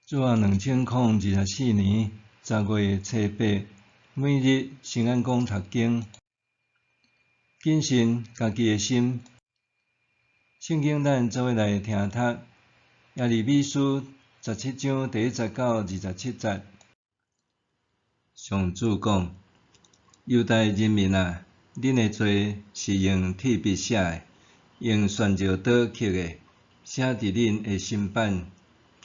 自2024年10月初8，每日圣安宫读经，谨慎家己的心。圣经咱做伙来听读，耶利米书17章第19到27节。上主讲：犹大人民啊，恁的罪是用铁笔写的，用宣召刀刻的，写伫恁的心板，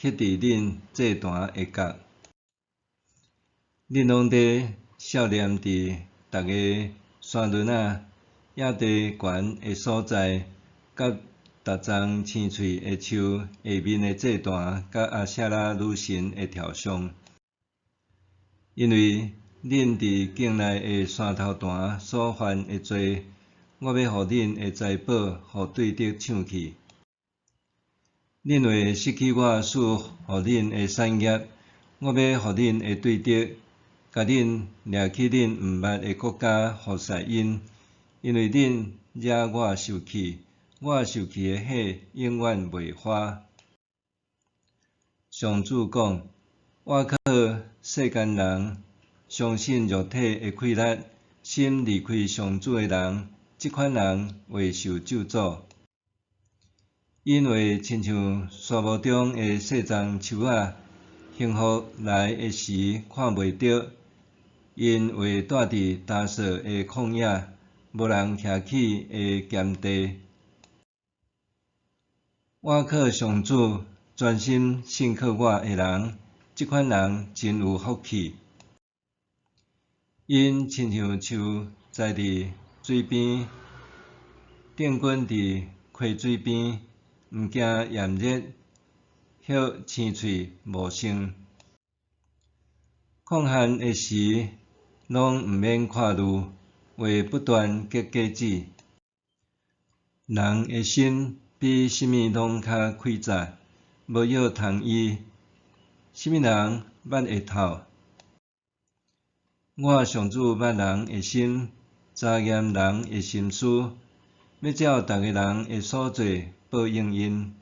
刻伫恁祭坛的角。恁拢伫少念伫逐个山峦仔、野地悬的所在，甲逐丛青翠的树下面的祭坛，甲阿舍拉女神的雕像，因为恁伫境内的山头坛所犯的罪，我要互恁的财宝互对敌抢去。恁会失去我赐互恁的产业，我要互恁的对敌，甲恁掠去恁毋捌的国家，互杀因，因为恁惹我受气，我受气的火永远袂花。上主讲：我靠世间人相信肉体的快乐，心离开上主的人，即款人会受咒诅。因为亲像沙漠中的细丛树仔，幸福来的时看袂到，因会住伫焦燥的旷野，无人徛起的咸地。我靠上主专心信靠我的人，即款人真有福气。因亲像树栽伫水边，定根伫溪水边，毋惊炎热，叶青翠茂盛。抗旱的时，拢毋免看路，会不断结果子。人的心比什么拢较开早，无药通医。什么人捌会透？我上主捌人的心，查验人的心思，要照逐个人的所做报应因。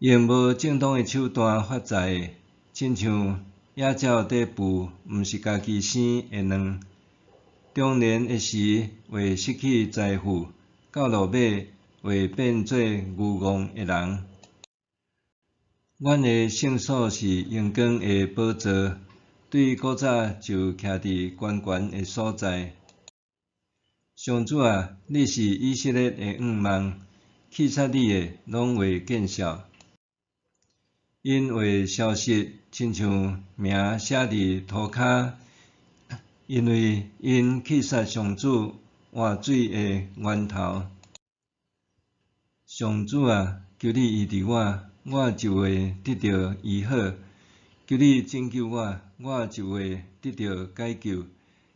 用无正当的手段发财的，亲像野鸟底步，毋是家己生的卵。中年的时会失去财富，到落尾会变做愚戆的人。阮的圣所是阳光的宝座，对古早就徛伫悬悬的所在。上主啊，你是以色列的仰望，去杀你的拢会见效。因会消失，亲像名写伫涂骹，因为因去杀上主活水的源头。上主啊，求你医治我，我就会得到医好；求你拯救我，我就会得到解救。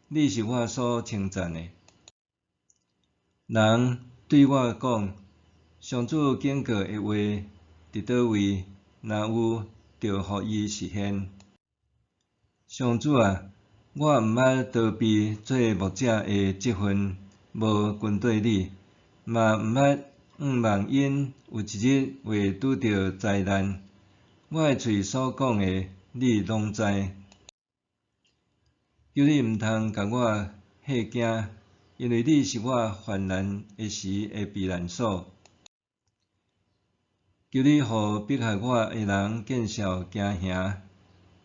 你是我所称赞的。人对我讲：上主警告的话伫倒位？若有，就互伊实现。上主啊，我毋捌逃避做牧者的职分，无跟对你，嘛毋捌仰望因有一日会拄着灾难。我的喙所讲的，你拢知。求你毋通甲我吓惊，因为你是我患难的时的避难所。求你互迫害我的人见笑惊吓，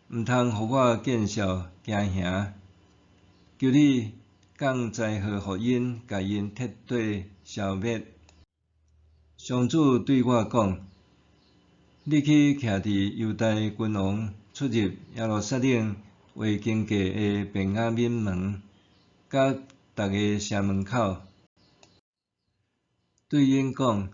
毋通互我见笑惊吓。求你降灾祸互因，甲因彻底消灭。上主对我讲：你去徛伫犹大君王出入耶路撒冷为经过的便雅悯门，甲逐个城门口，对因讲：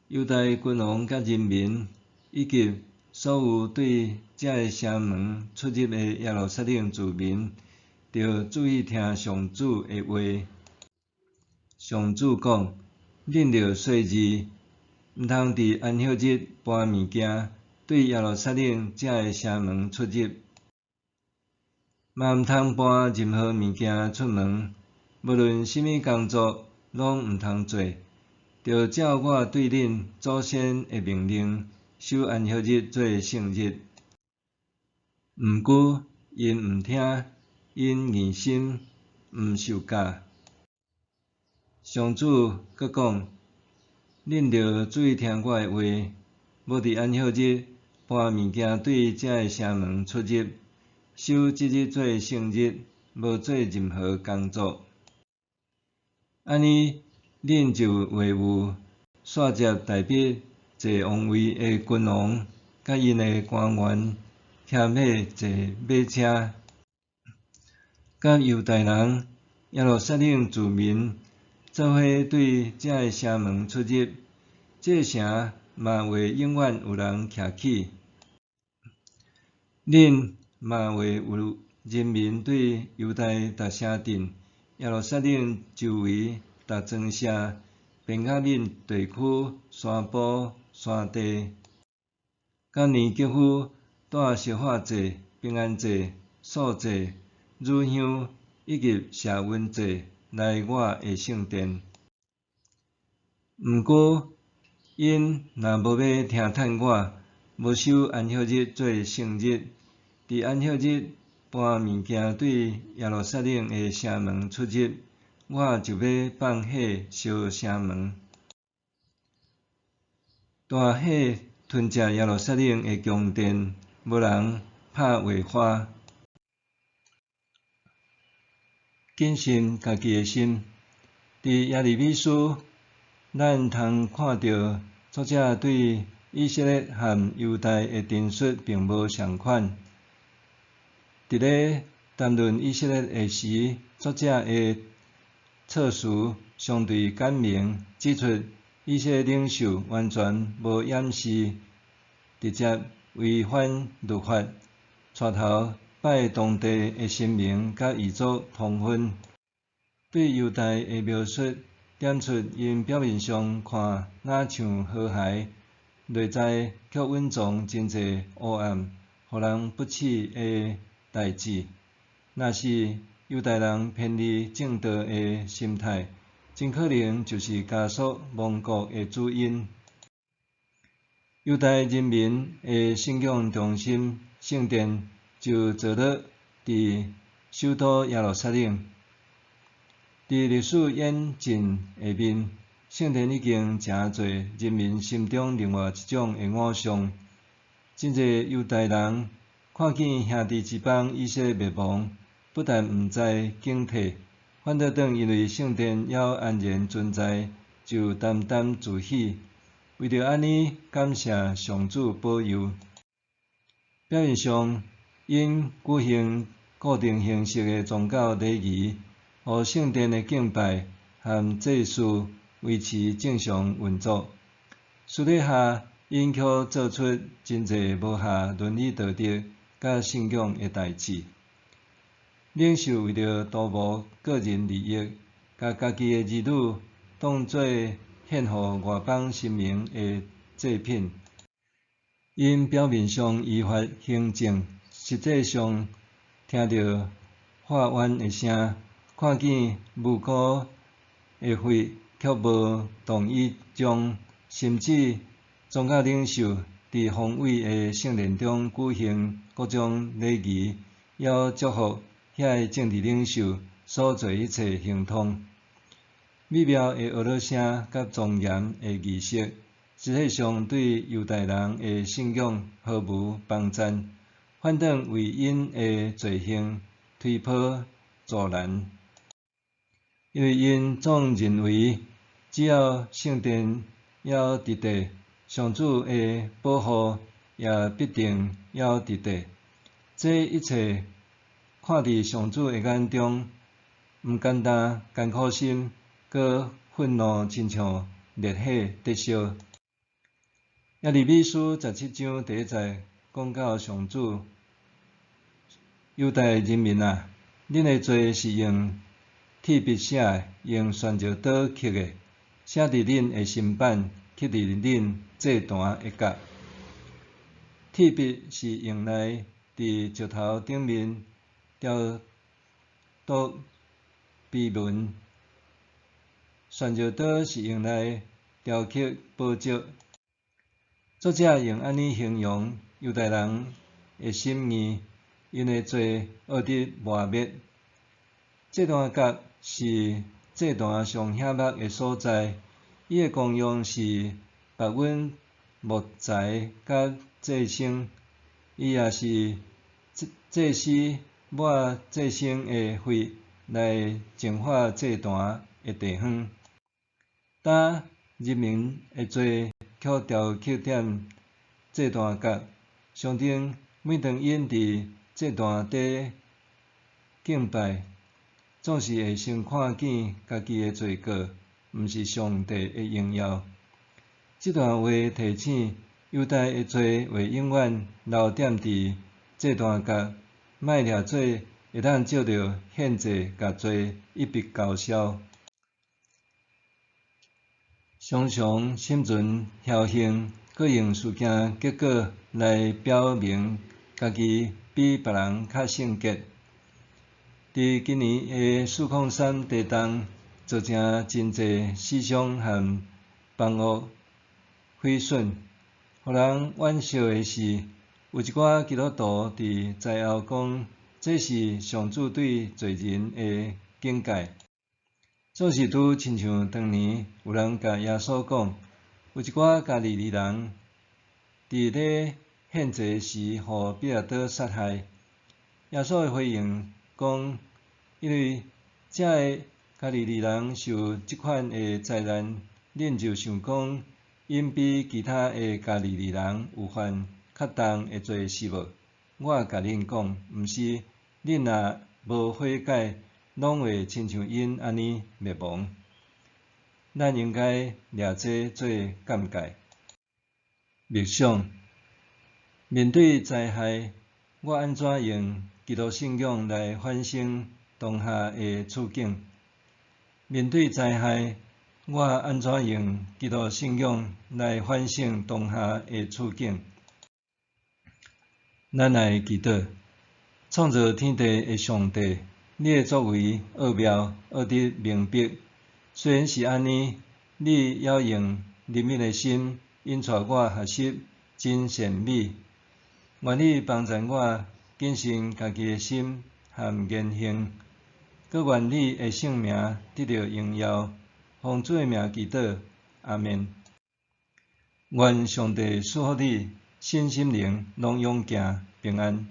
犹大君王甲人民，以及所有对这个城门出入的耶路撒冷住民，着注意听上主的话。上主讲：恁着细字，毋通伫安息日搬物件，对耶路撒冷这个城门出入，嘛毋通搬任何物件出门，无论什么工作，拢毋通做。着照我对恁祖先的命令，守安息日做圣日。毋过，因毋听，因硬心，毋受教。上主阁讲：恁着注意听我的话，无伫安息日搬物件对遮个城门出入，守即日做圣日，无做任何工作。安尼，恁就会有煞接代笔坐王位的君王，甲因的官员牵马坐马车，甲犹太人、耶路撒冷住民做伙对遮个城门出入，这个城嘛会永远有人徛起。恁嘛会有人民对犹太逐城镇、耶路撒冷周围逐庄舍、便雅悯地区、山坡、山地，甲年吉夫带烧化祭、平安祭、素祭、乳香以及谢恩祭来我的圣殿。毋过，因若无要听趁我，无守安息日做圣日，伫安息日搬物件对耶路撒冷的城门出入，我就要放火烧城门，大火吞食耶路撒冷的宫殿，无人拍话花。谨慎家己的心，伫耶利米书，咱通看到作者对以色列和犹太的陈述并无相款。伫咧谈论以色列的时，作者的措辞相对简明，指出以色列领袖完全无掩饰，直接违反律法，带头拜当地的神明甲异族通婚。对犹太的描述点出因表面上看若像和谐，内在却蕴藏真侪黑暗，互人不齿的代志。若是犹太人偏离正道的心态，真可能就是加速亡国的主因。犹太人民的信仰中心圣殿就坐落伫首都耶路撒冷。伫历史演进下面，圣殿已经诚侪人民心中另外一种的偶像。真侪犹太人看见兄弟之邦以色列灭亡，不但毋知警惕，反倒当因为圣殿还安然存在，就沾沾自喜，为着安尼感谢上主保佑。表面上，因举行固定形式的宗教礼仪，互圣殿的敬拜和祭祀维持正常运作。私底下，因却做出真侪无合伦理道德甲信仰的代志。领袖为着图谋个人利益，甲家己的儿女当作献互外邦神明的祭品。因表面上依法行政，实际上听到法院的声，看见无辜的血，却无同意将甚至宗教领袖伫宏伟的圣殿中举行各种礼仪，还祝福遐个政治领袖所做一切行动。美妙的俄罗声甲庄严的仪式，实际上对犹太人的信仰毫无帮助，反倒为因的罪行推波助澜。因为因总认为，只要圣殿还伫地，上主的保护也必定还伫地。这一切看伫上主的眼中，毋简单艰苦心，搁愤怒亲像烈火灼烧。耶利米书17章第1节讲到上主：犹太人民啊，恁的罪是用铁笔写的，用旋石刀刻的，写伫恁的心板，刻伫恁祭坛的角。铁笔是用来伫石头顶面雕琢碑文，旋石刀是用来雕刻宝石。作者用安尼形容犹太人的心意，因的罪恶得磨灭。这段角是这段上险恶的所在，伊的功用是把阮木材甲祭牲，伊也是祭司抹祭牲的血来净化祭坛的地方。当人民的罪却雕刻点这段角，象征每当因伫这段底敬拜，总是会先看见家己的罪过，毋是上帝的荣耀。这段话提醒犹太的罪会永远留点伫这段角，莫掠做会当借着献祭甲罪一笔勾销。常常心存侥幸，搁用事件结果来表明家己比别人较圣洁。伫今年的403地动，造成真侪死伤和房屋毁损。互人惋惜的是，有一寡基督徒伫知后讲，这是上主对罪人的警戒。总是拄亲像当年有人甲耶稣讲，有一寡加利利人伫咧献祭时，互比拉多杀害。耶稣的回应讲，因为这个加利利人受即款的灾难，恁就想讲，因比其他的加利利人有犯较重的罪是无？我甲恁讲，毋是，恁若无悔改，拢会亲像因安尼灭亡。咱应该掠这做鉴戒。默想，面对灾害，我安怎用基督信仰来反省当下的处境？面对灾害，我安怎用基督信仰来反省当下的处境？咱来祈祷，创造天地的上帝，你的作为奥妙，奥得明白。虽然是安尼，你也用怜悯的心引带我学习真善美。愿你帮助我谨慎家己的心和言行，搁愿你的圣名得到荣耀。奉主的名祈祷，阿们。愿上帝赐福你身心灵拢勇健平安。